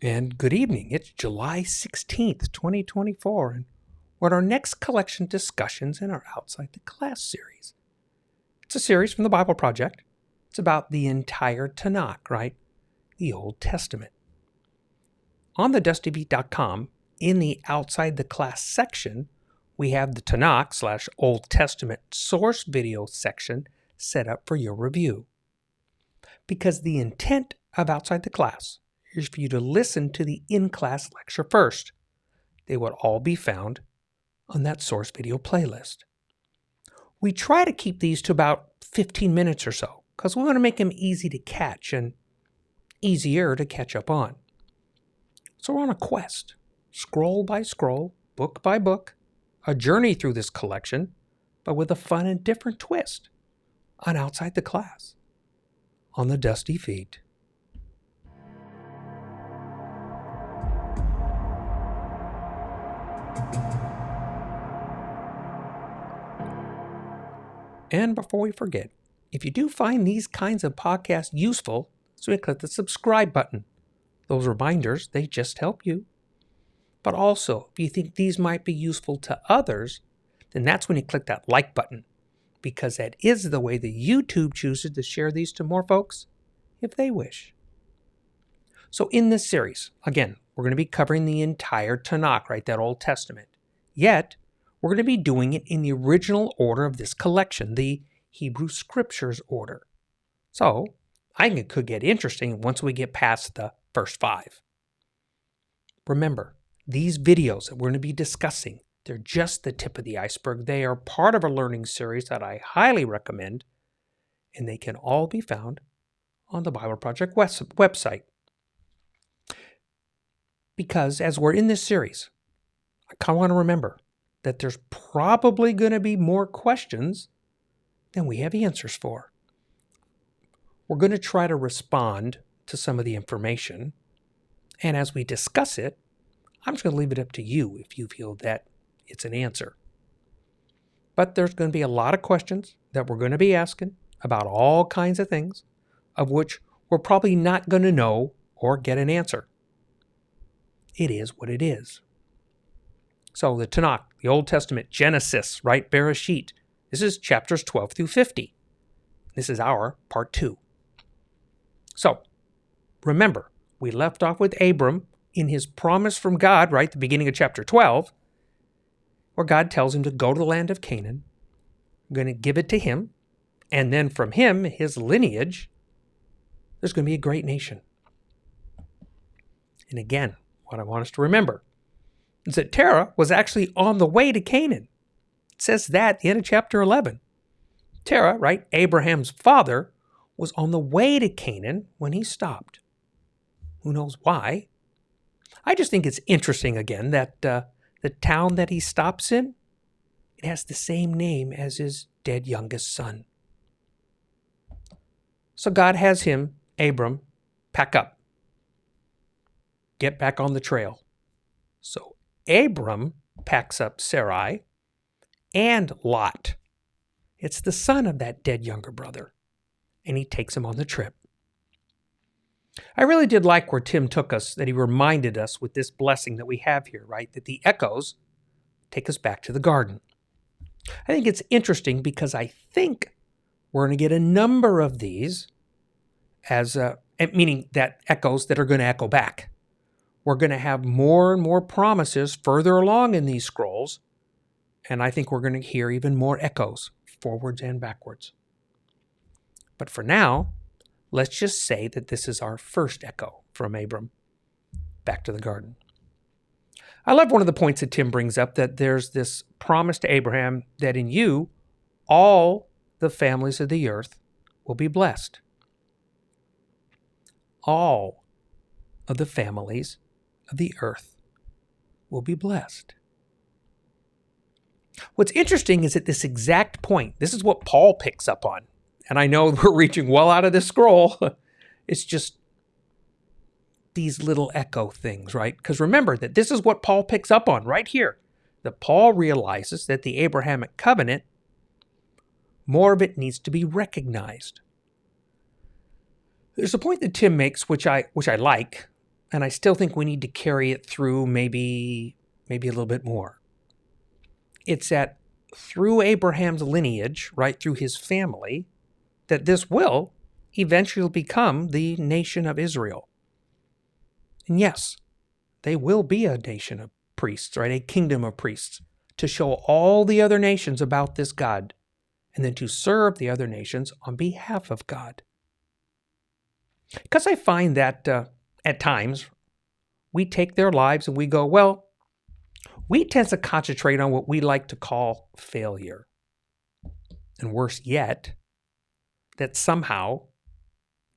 And good evening. It's July 16th, 2024, and we're at our next collection discussions in our Outside the Class series. It's a series from the Bible Project. It's about the entire TaNaK, right? The Old Testament. On TheDustyFeet.com, in the Outside the Class section, we have the TaNaK / Old Testament source video section set up for your review. Because the intent of Outside the Class is for you to listen to the in-class lecture first. They would all be found on that source video playlist. We try to keep these to about 15 minutes or so, because we want to make them easy to catch and easier to catch up on. So we're on a quest, scroll by scroll, book by book, a journey through this collection, but with a fun and different twist on Outside the Class, on the Dusty Feet. And before we forget, if you do find these kinds of podcasts useful, so you click the subscribe button. Those reminders, they just help you. But also, if you think these might be useful to others, then that's when you click that like button, because that is the way that YouTube chooses to share these to more folks, if they wish. So in this series, again, we're going to be covering the entire TaNaK, right, that Old Testament. Yet, we're going to be doing it in the original order of this collection, the Hebrew Scriptures order. So, I think it could get interesting once we get past the first 5. Remember, these videos that we're going to be discussing, they're just the tip of the iceberg. They are part of a learning series that I highly recommend, and they can all be found on the Bible Project website. Because as we're in this series, I kind of want to remember that there's probably going to be more questions than we have answers for. We're going to try to respond to some of the information, and as we discuss it, I'm just going to leave it up to you if you feel that it's an answer. But there's going to be a lot of questions that we're going to be asking about all kinds of things, of which we're probably not going to know or get an answer. It is what it is. So the TaNaK, the Old Testament, Genesis, right, Bereshit. This is chapters 12 through 50. This is our part 2. So, remember, we left off with Abram in his promise from God, right, the beginning of chapter 12, where God tells him to go to the land of Canaan. I'm going to give it to him, and then from him, his lineage, there's going to be a great nation. And again, what I want us to remember is that Terah was actually on the way to Canaan. It says that at the end of chapter 11. Terah, right, Abraham's father, was on the way to Canaan when he stopped. Who knows why? I just think it's interesting, again, that the town that he stops in, it has the same name as his dead youngest son. So God has him, Abram, pack up. Get back on the trail. So Abram packs up Sarai and Lot. It's the son of that dead younger brother. And he takes him on the trip. I really did like where Tim took us, that he reminded us with this blessing that we have here, right? That the echoes take us back to the garden. I think it's interesting because I think we're going to get a number of these as, meaning that echoes that are going to echo back. We're going to have more and more promises further along in these scrolls, and I think we're going to hear even more echoes, forwards and backwards. But for now, let's just say that this is our first echo from Abram back to the garden. I love one of the points that Tim brings up, that there's this promise to Abraham that in you, all the families of the earth will be blessed. All of the families of the earth will be blessed. What's interesting is at this exact point, this is what Paul picks up on. And I know we're reaching well out of this scroll. It's just these little echo things, right? Because remember that this is what Paul picks up on right here. That Paul realizes that the Abrahamic covenant, more of it needs to be recognized. There's a point that Tim makes, which I like, and I still think we need to carry it through maybe a little bit more. It's that through Abraham's lineage, right through his family, that this will eventually become the nation of Israel. And yes, they will be a nation of priests, right? A kingdom of priests, to show all the other nations about this God, and then to serve the other nations on behalf of God. Because I find that at times we take their lives and we go, well, we tend to concentrate on what we like to call failure. And worse yet, that somehow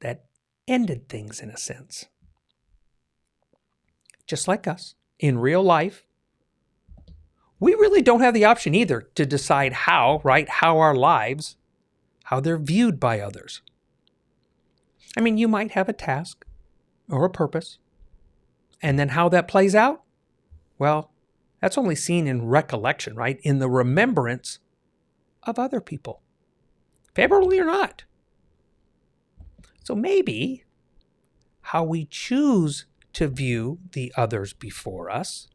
that ended things in a sense. Just like us, in real life, we really don't have the option either to decide how our lives, how they're viewed by others. I mean, you might have a task or a purpose, and then how that plays out, well, that's only seen in recollection, right? In the remembrance of other people, favorably or not. So maybe how we choose to view the others before us,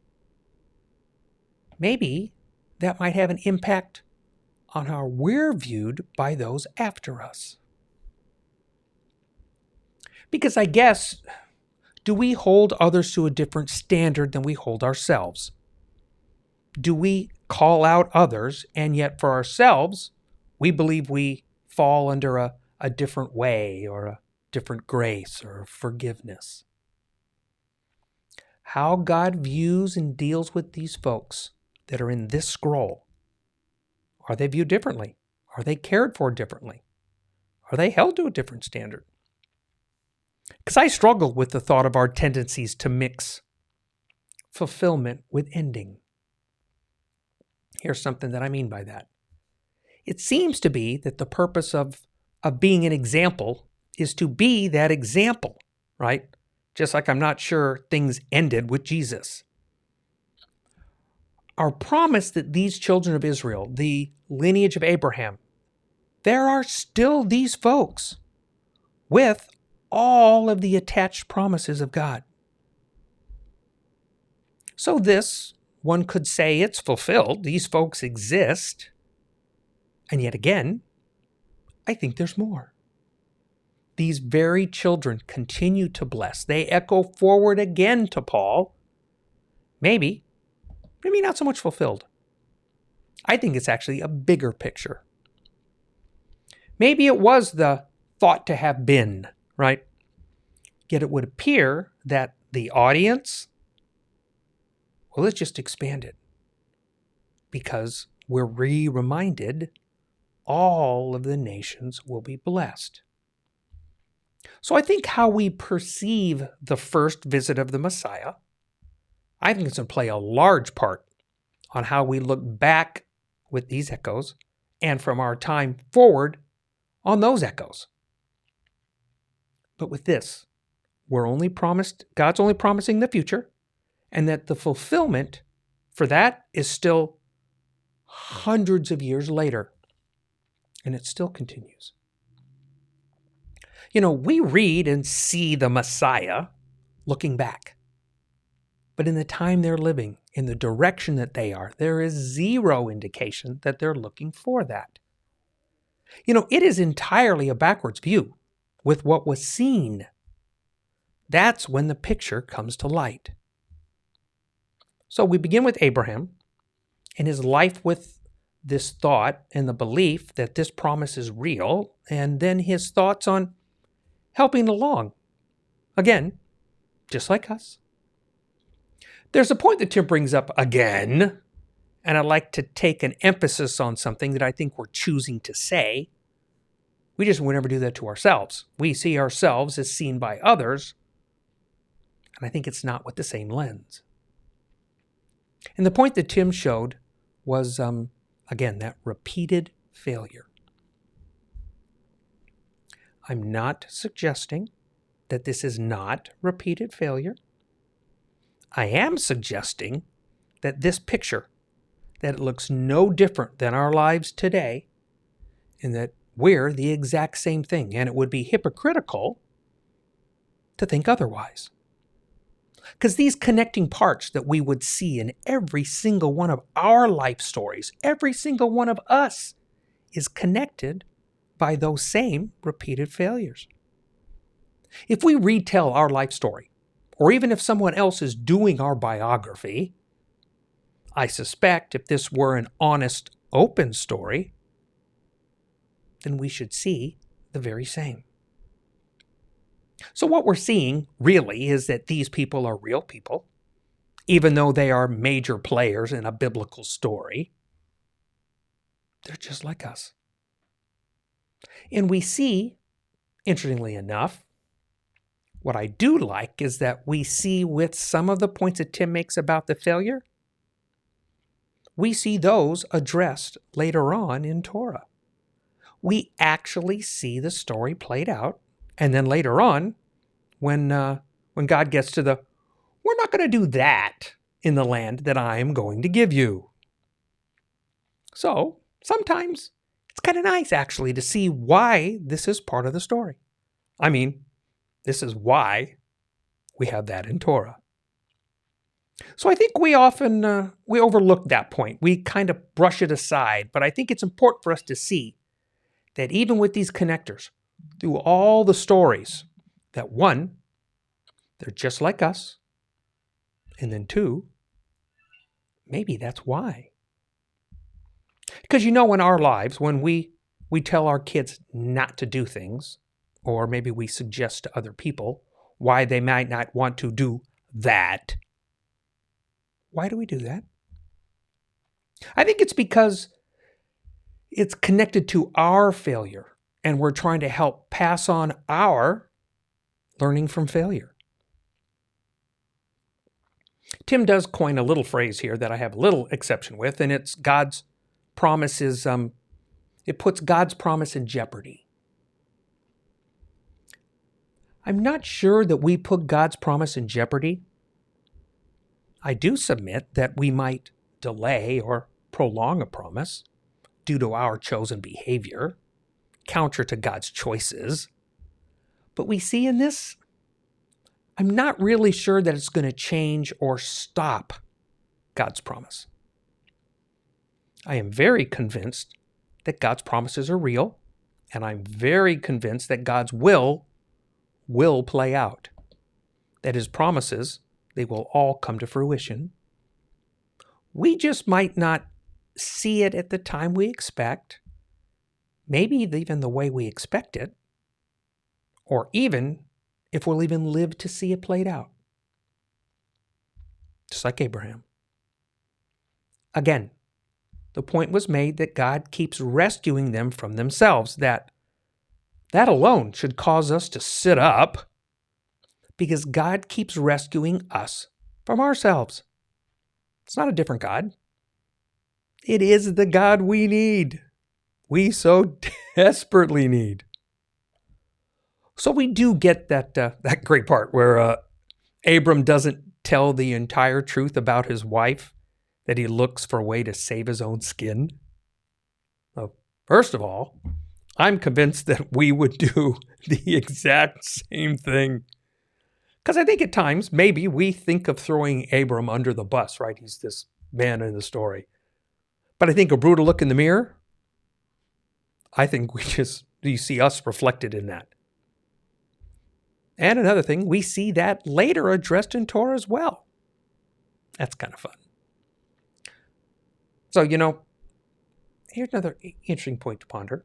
maybe that might have an impact on how we're viewed by those after us. Because I guess, do we hold others to a different standard than we hold ourselves? Do we call out others, and yet for ourselves, we believe we fall under a different way or a different grace or forgiveness? How God views and deals with these folks that are in this scroll, are they viewed differently? Are they cared for differently? Are they held to a different standard? Because I struggle with the thought of our tendencies to mix fulfillment with ending. Here's something that I mean by that. It seems to be that the purpose of being an example is to be that example, right? Just like I'm not sure things ended with Jesus. Our promise that these children of Israel, the lineage of Abraham, there are still these folks with all of the attached promises of God. So this, one could say it's fulfilled. These folks exist. And yet again, I think there's more. These very children continue to bless. They echo forward again to Paul. Maybe not so much fulfilled. I think it's actually a bigger picture. Maybe it was the thought to have been, right? Yet it would appear that the audience, well, let's just expand it. Because we're reminded all of the nations will be blessed. So I think how we perceive the first visit of the Messiah, I think it's going to play a large part on how we look back with these echoes and from our time forward on those echoes. But with this, God's only promising the future, and that the fulfillment for that is still hundreds of years later. And it still continues. We read and see the Messiah looking back. But in the time they're living, in the direction that they are, there is zero indication that they're looking for that. It is entirely a backwards view with what was seen. That's when the picture comes to light. So we begin with Abraham and his life with this thought and the belief that this promise is real, and then his thoughts on helping along. Again, just like us. There's a point that Tim brings up again, and I'd like to take an emphasis on something that I think we're choosing to say. We just would never do that to ourselves. We see ourselves as seen by others, and I think it's not with the same lens. And the point that Tim showed was, again, that repeated failure. I'm not suggesting that this is not repeated failure. I am suggesting that this picture, that it looks no different than our lives today, and that we're the exact same thing, and it would be hypocritical to think otherwise. Because these connecting parts that we would see in every single one of our life stories, every single one of us, is connected by those same repeated failures. If we retell our life story, or even if someone else is doing our biography, I suspect if this were an honest, open story, then we should see the very same. So what we're seeing really is that these people are real people, even though they are major players in a biblical story. They're just like us. And we see, interestingly enough, what I do like is that we see with some of the points that Tim makes about the failure, we see those addressed later on in Torah. We actually see the story played out, and then later on, when God gets to we're not going to do that in the land that I am going to give you. So sometimes it's kind of nice actually to see why this is part of the story. I mean, this is why we have that in Torah. So I think we often we overlook that point. We kind of brush it aside, but I think it's important for us to see that even with these connectors, through all the stories, that one, they're just like us, and then two, maybe that's why. Because in our lives, when we tell our kids not to do things, or maybe we suggest to other people why they might not want to do that, why do we do that? I think it's because it's connected to our failure, and we're trying to help pass on our learning from failure. Tim does coin a little phrase here that I have a little exception with, and it's God's promises. It puts God's promise in jeopardy. I'm not sure that we put God's promise in jeopardy. I do submit that we might delay or prolong a promise due to our chosen behavior, counter to God's choices. But we see in this, I'm not really sure that it's going to change or stop God's promise. I am very convinced that God's promises are real, and I'm very convinced that God's will play out. That His promises, they will all come to fruition. We just might not see it at the time we expect, maybe even the way we expect it, or even if we'll even live to see it played out. Just like Abraham. Again, the point was made that God keeps rescuing them from themselves. That alone should cause us to sit up, because God keeps rescuing us from ourselves. It's not a different God. It is the God we need. We so desperately need. So we do get that great part where Abram doesn't tell the entire truth about his wife, that he looks for a way to save his own skin. Well, first of all, I'm convinced that we would do the exact same thing. Because I think at times, maybe we think of throwing Abram under the bus, right? He's this man in the story. But I think a brutal look in the mirror, I think you see us reflected in that. And another thing, we see that later addressed in Torah as well. That's kind of fun. So, here's another interesting point to ponder.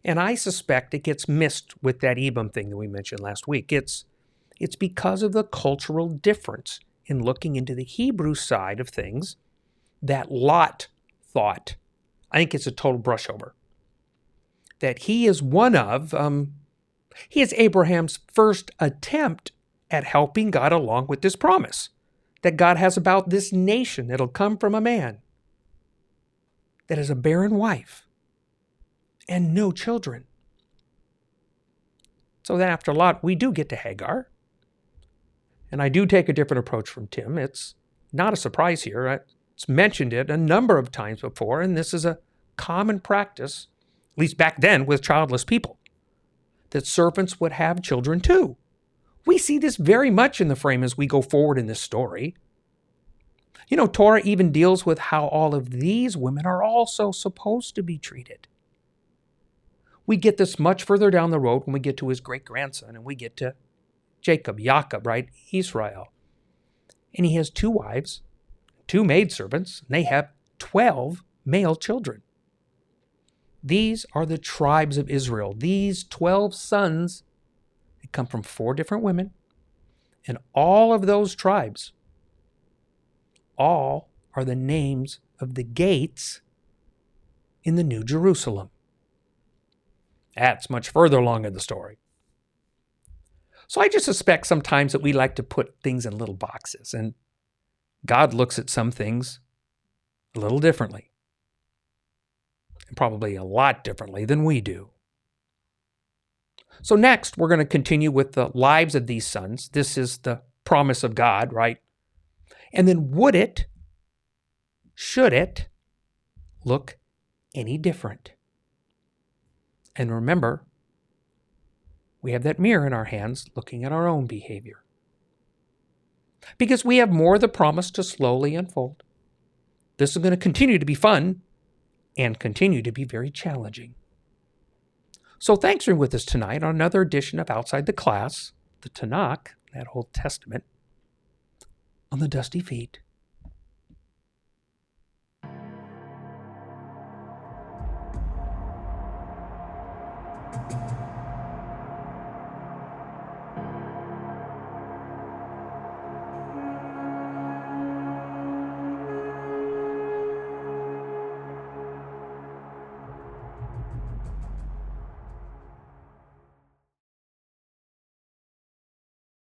And I suspect it gets missed with that Edom thing that we mentioned last week. It's because of the cultural difference in looking into the Hebrew side of things that Lot thought. I think it's a total brush over. That he is he is Abraham's first attempt at helping God along with this promise that God has about this nation that'll come from a man that has a barren wife and no children. So then after Lot, we do get to Hagar. And I do take a different approach from Tim. It's not a surprise here. It's mentioned it a number of times before, and this is a common practice, at least back then, with childless people, that servants would have children too. We see this very much in the frame as we go forward in this story. Torah even deals with how all of these women are also supposed to be treated. We get this much further down the road when we get to his great-grandson and we get to Jacob, Jacob, right? Israel. And he has 2 wives, 2 maidservants, and they have 12 male children. These are the tribes of Israel. These 12 sons, they come from 4 different women. And all of those tribes, all are the names of the gates in the New Jerusalem. That's much further along in the story. So I just suspect sometimes that we like to put things in little boxes, and God looks at some things a little differently, and probably a lot differently than we do. So next, we're going to continue with the lives of these sons. This is the promise of God, right? And then should it look any different? And remember, we have that mirror in our hands looking at our own behavior. Because we have more of the promise to slowly unfold. This is going to continue to be fun and continue to be very challenging. So thanks for being with us tonight on another edition of Outside the Class, the TaNaK, that Old Testament, on the Dusty Feet.